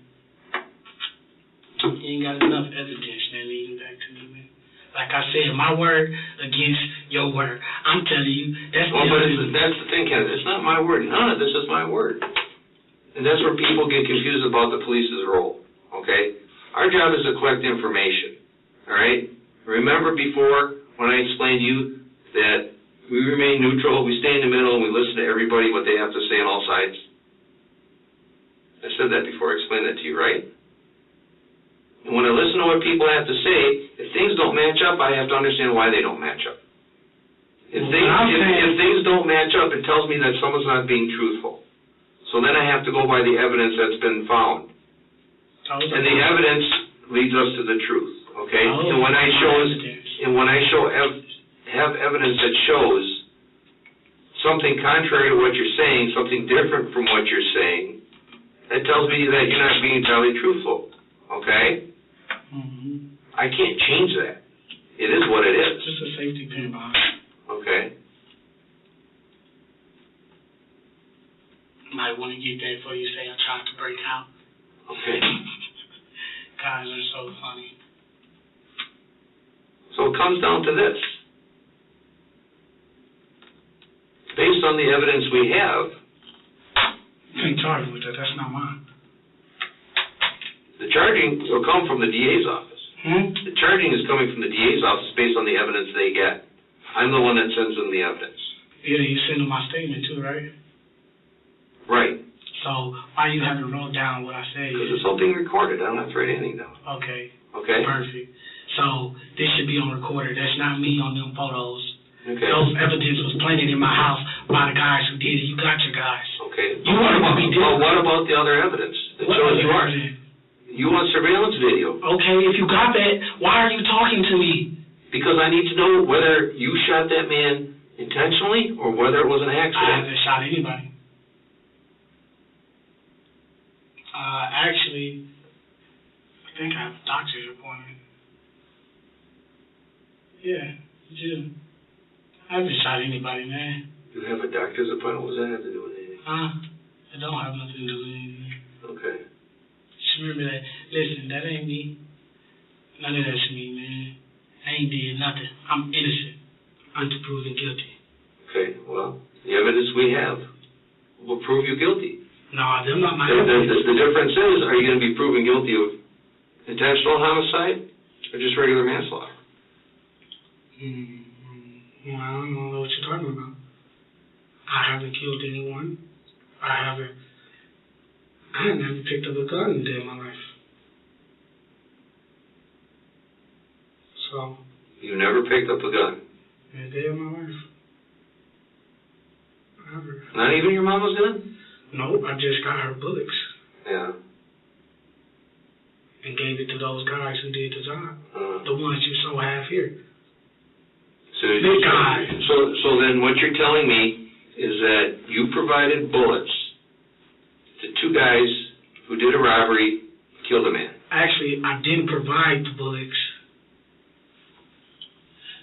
You ain't got enough evidence that leading back to me, man. Like I said, my word against your word. I'm telling you, that's well, but that's the thing, Kenneth. It's not my word. None of this is my word. And that's where people get confused about the police's role, okay? Our job is to collect information, all right? Remember before when I explained to you that we remain neutral, we stay in the middle, and we listen to everybody, what they have to say on all sides? I said that before. I explained that to you, right? And when I listen to what people have to say, if things don't match up, I have to understand why they don't match up. If things don't match up, it tells me that someone's not being truthful. So then I have to go by the evidence that's been found. And the evidence leads us to the truth, okay? And when I have evidence that shows something contrary to what you're saying, something different from what you're saying, that tells me that you're not being entirely truthful, okay? Mm-hmm. I can't change that. It is what it is. Just a safety pin behind. Okay. Might want to get that before you say I tried to break out. Okay. Guys are so funny. So it comes down to this. Based on the evidence we have, you ain't charged with that. That's not mine. The charging will come from the DA's office. Hmm? The charging is coming from the DA's office based on the evidence they get. I'm the one that sends them the evidence. Yeah, you send them my statement too, right? Right. So why you haven't wrote down what I said? Because it's all being recorded. I don't have to write anything down. Okay. Okay? Perfect. So this should be on recorder. That's not me on them photos. Okay. Those evidence was planted in my house by the guys who did it. You got your guys. Okay. What about the other evidence that shows you are? You want surveillance video. Okay, if you got that, why are you talking to me? Because I need to know whether you shot that man intentionally or whether it was an accident. I haven't shot anybody. Actually, I think I have a doctor's appointment. Yeah, I do. I haven't shot anybody, man. You have a doctor's appointment? What does that have to do with anything? It don't have nothing to do with anything. Okay. Just remember that. Listen, that ain't me. None of that's me, man. I ain't did nothing. I'm innocent. Until proven guilty. Okay, well, the evidence we have will prove you guilty. No, them not my The difference is, are you going to be proven guilty of intentional homicide Or just regular manslaughter? Well, I don't know what you're talking about. I haven't killed anyone. I never picked up a gun in a day of my life. So. You never picked up a gun? In a day of my life. Never. Not even your mama's gun? Nope, I just got her bullets. Yeah. And gave it to those guys who did the job. The ones you saw half here. Big guys. So then what you're telling me is that you provided bullets to two guys who did a robbery, killed a man. Actually, I didn't provide the bullets.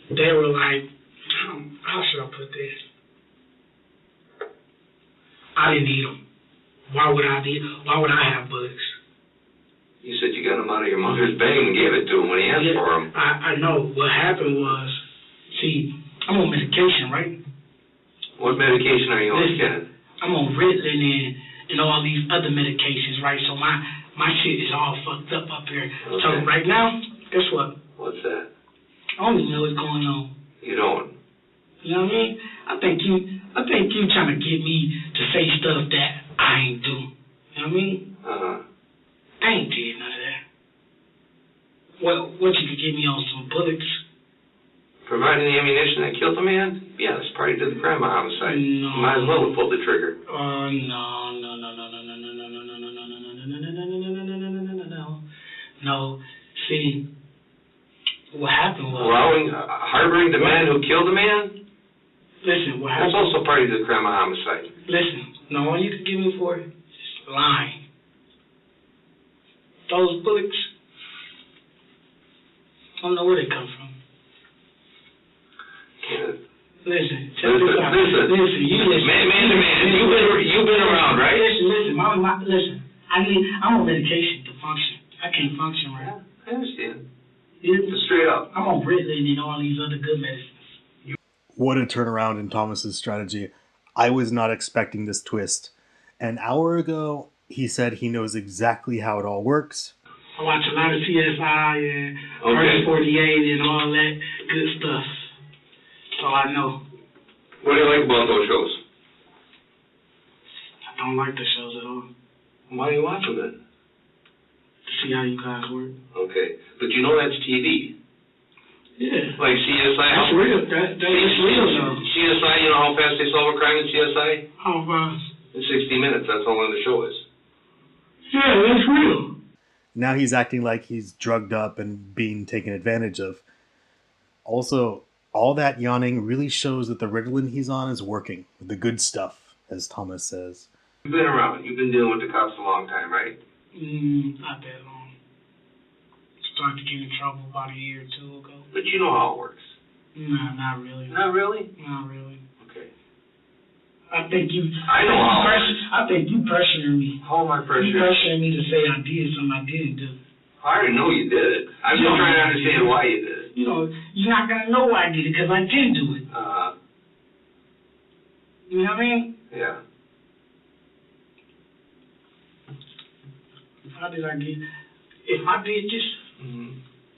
They were like, how should I put this? I didn't need them. Why would I have bullets? You said you got them out of your mother's bag and gave it to him when he asked for them. I know. What happened was, see, I'm on medication, right? What medication are you on, Kenneth? I'm on Ritalin and all these other medications, right? So my shit is all fucked up here. Okay. So right now, guess what? What's that? I don't even know what's going on. You don't? You know what I mean? I think you trying to get me to say stuff that I ain't do. You know what I mean? I ain't did none of that. What you could get me on some bullets? Providing the ammunition that killed the man? Yeah, that's part of the crime of homicide. No. You might as well have pulled the trigger. No. See, what happened was... Harboring the man who killed the man? Listen, what happened... That's also part of the crime of homicide. Listen, no, all you could give me for it is lying. Those bullets, I don't know where they come from. Listen, check this out. Listen, you listen. Man, you've been around, right? Listen, listen. I'm on medication to function. I can't function right. Yeah, I understand. Yeah. Straight up. I'm on Ritalin and all these other good medicines. What a turnaround in Thomas's strategy. I was not expecting this twist. An hour ago, he said he knows exactly how it all works. I watch a lot of CSI and R48 and all that good stuff. So I know. What do you like about those shows? I don't like the shows at all. Why do you watch them then? To see how you guys work. Okay. But you know that's TV. Yeah. Like CSI. That's real. That's real though. CSI, you know how fast they solve a crime in CSI? How fast? In 60 minutes. That's how long the show is. Yeah, that's real. Now he's acting like he's drugged up and being taken advantage of. Also, all that yawning really shows that the Ritalin he's on is working. The good stuff, as Thomas says. You've been around. You've been dealing with the cops a long time, right? Not that long. Started to get in trouble about a year or two ago. But you know how it works. No, not really. Not really? Not really. Okay. I think you pressuring me. How am I pressuring? You pressuring me to say I did something I didn't do. I already know you did it. I'm just trying to understand why you did it. You know, you're not going to know why I did it because I didn't do it. You know what I mean? Yeah. How did I get... If I did this,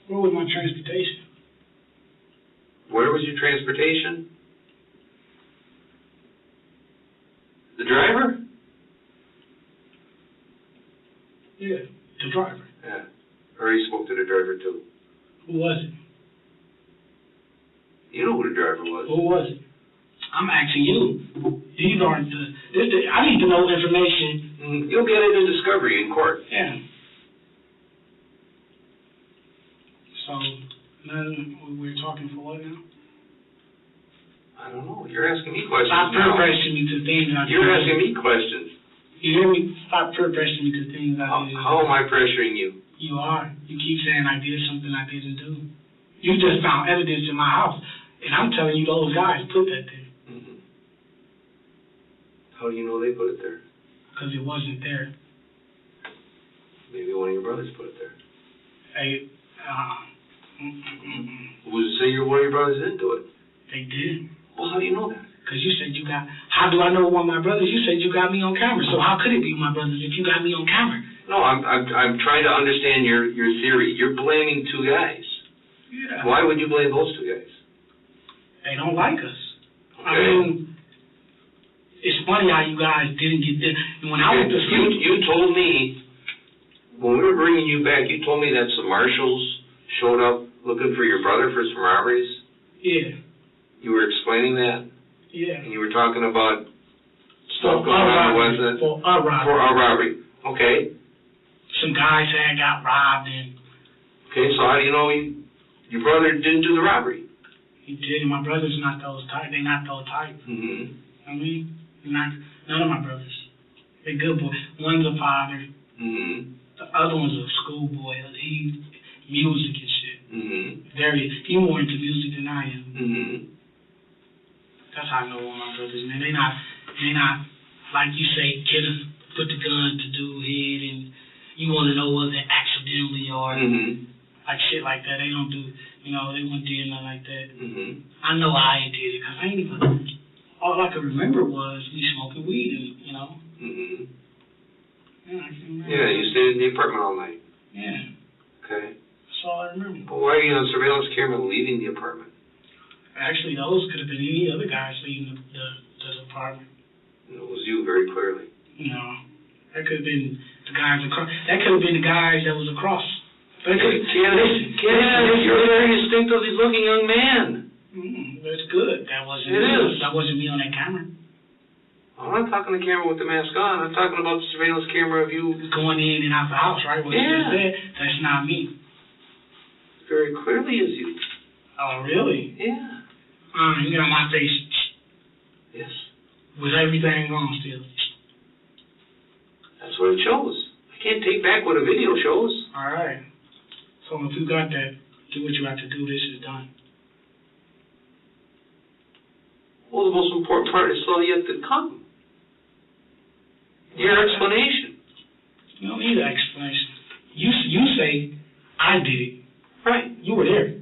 where was my transportation? Where was your transportation? The driver? Yeah, the driver. Yeah. Or you spoke to the driver too. Who was it? You know who the driver was. Who was it? I'm asking you. These aren't I need to know information. You'll get it in discovery in court. Yeah. So, then we're talking for what now? I don't know. You're asking me questions. Stop peer-pressuring me to things I did. You're asking me questions. You hear me? Stop peer-pressuring me to things I did. How am I pressuring you? You are. You keep saying I did something I didn't do. You just found evidence in my house, and I'm telling you those guys put that there. How do you know they put it there? Because it wasn't there. Maybe one of your brothers put it there. Hey, Who's to say one of your brothers didn't do it? They did. Well, how do you know that? Because you said you got... How do I know one of my brothers? You said you got me on camera. So how could it be my brothers if you got me on camera? No, I'm trying to understand your theory. You're blaming two guys. Yeah. Why would you blame those two guys? They don't like us. Okay. I mean, it's funny how you guys didn't get there. And when I went to sleep, You told me, when we were bringing you back, you told me that some marshals showed up looking for your brother for some robberies. yeah, You were explaining that, yeah. and you were talking about For stuff going on, wasn't it? For a robbery. For a robbery. Okay. Some guys had got robbed, and Okay, so how do you know your brother didn't do the robbery? he did. And my brothers not those type. They not those type. Mm-hmm. I mean, none of my brothers. They're good boys. One's a father. Mm-hmm. The other one's a schoolboy. He music and shit. Mm-hmm. He more into music than I am. Mm-hmm. That's how I know all my brothers, man. They not like you say, put the gun to do it, and you want to know whether they accidentally or like shit like that. They don't do, they wouldn't do nothing like that. Mm-hmm. I know I ain't did it, because I ain't even, all I could remember was me smoking weed, and, Mm-hmm. Yeah, I can remember. Yeah, you stayed in the apartment all night. Yeah, Okay. that's all I remember. Well, why are you on surveillance camera leaving the apartment? Actually, those could have been any other guys leaving the apartment. It was you very clearly. That could have been the guys across. That could have been the guys that was across. But Kenneth, you're a very distinctively looking young man. That's good. That wasn't It me. is. That wasn't me on that camera. I'm not talking the camera with the mask on. I'm talking about the surveillance camera of you. Going in and out the house, right? What you just said, that's not me. Very clearly is you. Oh, really? Yeah. You got my face. Yes. Was everything wrong still? That's what it shows. I can't take back what a video shows. All right. So if you got that, do what you have to do. This is done. Well, the most important part is still yet to come. Your explanation. You don't need an explanation. You say, I did it. Right. You were there.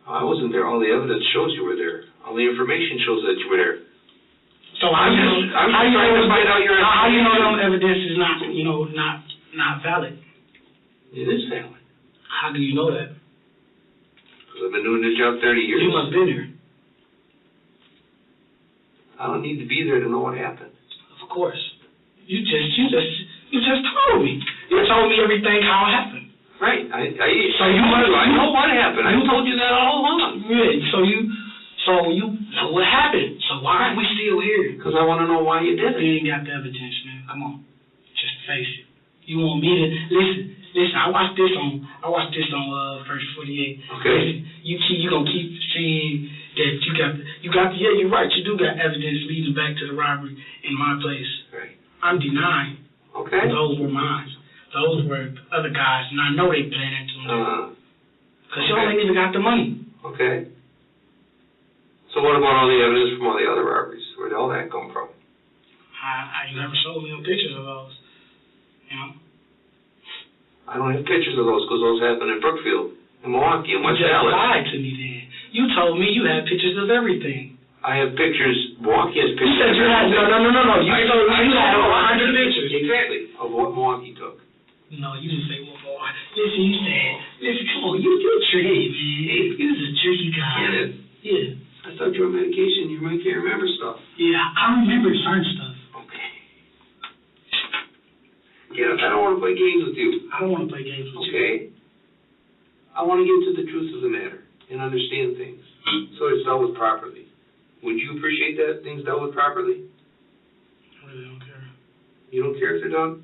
I wasn't there. All the evidence shows you were there. All the information shows that you were there. So I'm just trying to find out your how you know explanation. them evidence is not valid? It is valid. How do you know that? Because I've been doing this job 30 years. You must have been there. I don't need to be there to know what happened. Of course. You just told me. You told me everything how it happened. Right. I know what happened. I told you that all along. Yeah. So you know what happened. So why are we still here? Because I want to know why you did it. You ain't got the evidence, man. Come on. Just face it. You want me to listen? I watched this on First 48. Okay. Listen, you gonna keep saying that you're right. You do got evidence leading back to the robbery in my place. Right. I'm denying. Okay. Those were mine. Those were other guys, and I know they planned to them. Because y'all ain't even got the money. Okay. So what about all the evidence from all the other robberies? Where did all that come from? You never showed me no pictures of those. I don't have pictures of those because those happened in Brookfield, in Milwaukee, in West You just Dallas. lied to me then. You told me you had pictures of everything. I have pictures. Milwaukee has pictures. You said you had no. You told me you had over 100 pictures. Exactly. Of what Milwaukee took. No, you didn't say one more. Listen, you said, come on, you're tricky, man. You're a tricky guy. Yeah. I thought you were on medication. You might can't remember stuff. Yeah, I remember certain stuff. Okay. Yeah, I don't want to play games with you. I don't want to play games with you. Okay. I want to get to the truth of the matter and understand things so it's dealt with properly. Would you appreciate that things dealt with properly? I really don't care. You don't care if they're done?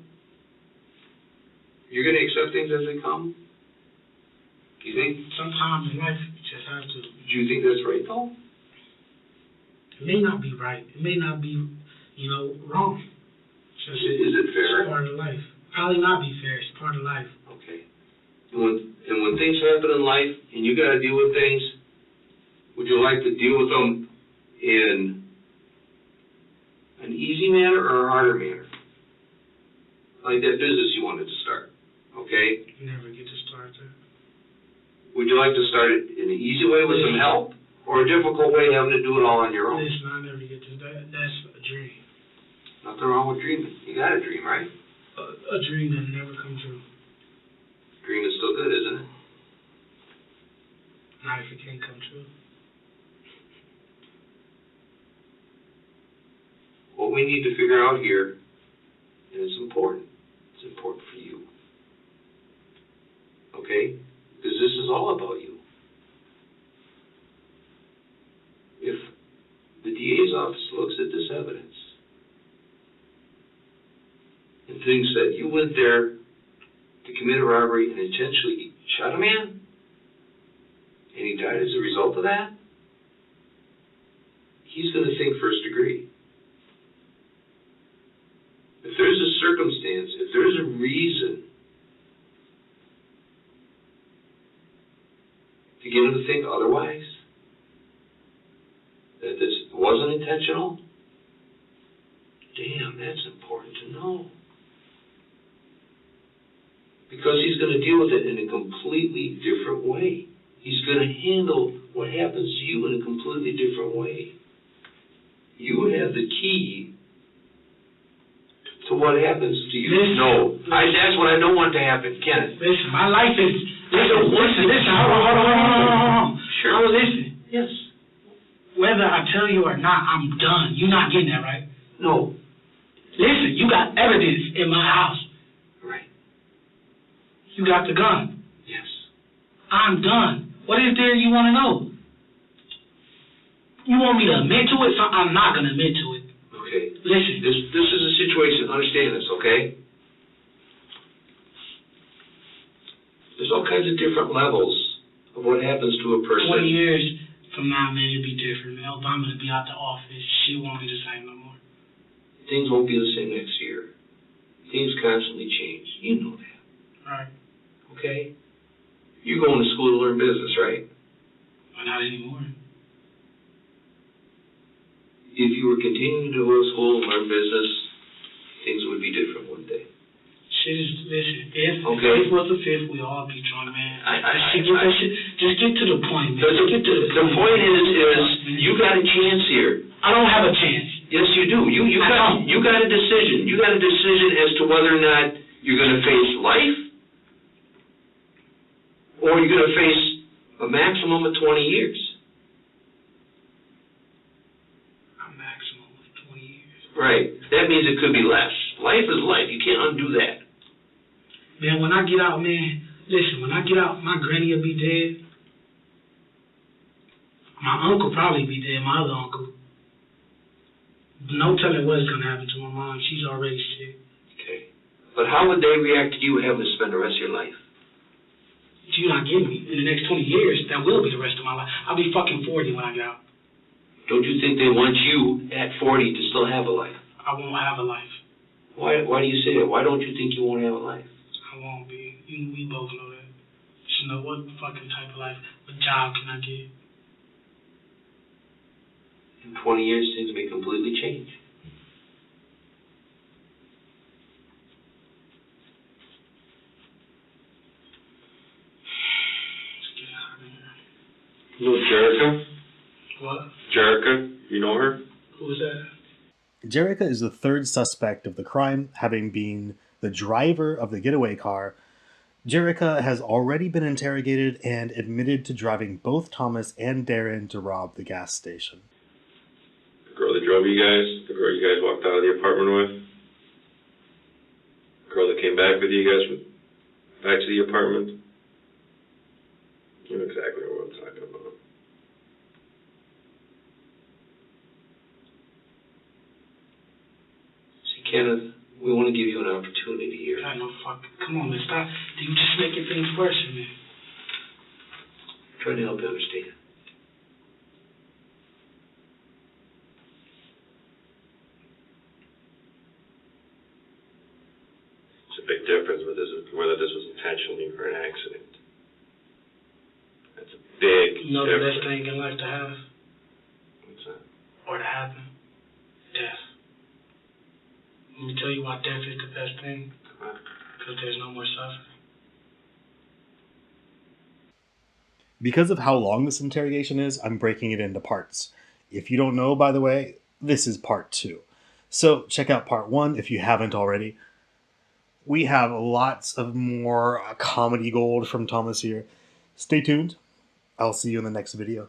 You're going to accept things as they come? You think? Sometimes in life, you just have to. Do you think that's right, though? It may not be right. It may not be, wrong. Is it fair? It's part of life. Probably not be fair. It's part of life. Okay. And when things happen in life and you got to deal with things, would you like to deal with them in an easy manner or a harder manner? Like that business you wanted to start, okay? You never get to start that. Would you like to start it in an easy way with some help or a difficult way having to do it all on your own? Listen, I never get to that. That's a dream. Nothing wrong with dreaming. You got a dream, right? A dream that never comes true. Dream is still good, isn't it? life, it can't come true. What we need to figure out here, and it's important for you, okay? Because this is all about you. If the DA's office looks at this evidence and thinks that you went there to commit a robbery and intentionally shot a man, and he died as a result of that, he's going to think first degree. If there's a circumstance, if there's a reason to get him to think otherwise, that this wasn't intentional, damn, that's important to know. Because he's going to deal with it in a completely different way. He's going to handle what happens to you in a completely different way. You have the key to what happens to you. No, that's what I don't want to happen, Kenneth. Listen, my life is... Listen, hold on. Sure. Oh, listen. Yes. Whether I tell you or not, I'm done. You're not getting that, right? No. Listen, you got evidence in my house. Right. You got the gun. Yes. I'm done. What is there you want to know? You want me to admit to it? So I'm not going to admit to it. Okay. Listen. This is a situation. Understand this, okay? There's all kinds of different levels of what happens to a person. 20 years from now, man, it'll be different, man. Obama will be out the office. Shit won't be the same no more. Things won't be the same next year. Things constantly change. You know that. Right. Okay? You're going to school to learn business, right? But not anymore. If you were continuing to go to school and learn business, things would be different one day. Shit is, listen, if okay. it was the fifth, we all be drunk, man. Just get to the point, man. The point is you got a chance here. I don't have a chance. Yes, you do. You got a decision. You got a decision as to whether or not you're going to face life or you're going to face a maximum of 20 years. A maximum of 20 years. Right. That means it could be less. Life is life. You can't undo that. Man, when I get out, man, listen, when I get out, my granny will be dead. My uncle probably be dead, my other uncle. No telling what's going to happen to my mom. She's already sick. Okay. But how would they react to you having to spend the rest of your life? You're not getting me. In the next 20 years, that will be the rest of my life. I'll be fucking 40 when I get out. Don't you think they want you at 40 to still have a life? I won't have a life. Why do you say that? Why don't you think you won't have a life? I won't be. We both know that. Just know what fucking type of life, what job can I get? In 20 years, things may completely change. Let's get out of here. You know Jerica? What? Jerica, you know her? Who is that? Jerica is the third suspect of the crime, having been the driver of the getaway car. Jerica has already been interrogated and admitted to driving both Thomas and Darren to rob the gas station. The girl that drove you guys? The girl you guys walked out of the apartment with? The girl that came back with you guys back to the apartment? You know exactly what I'm talking about. See, Kenneth, we want to give you an opportunity here. I know, fuck. Come on, man, stop. You just making things worse, man. I'm trying to help you understand. It's a big difference whether this was intentionally or an accident. That's a big You know the difference. best thing in life to have? What's that? Or to happen? Death. Let me tell you why death is the best thing. Because there's no more suffering. Because of how long this interrogation is, I'm breaking it into parts. If you don't know, by the way, this is part 2. So check out part 1 if you haven't already. We have lots of more comedy gold from Thomas here. Stay tuned. I'll see you in the next video.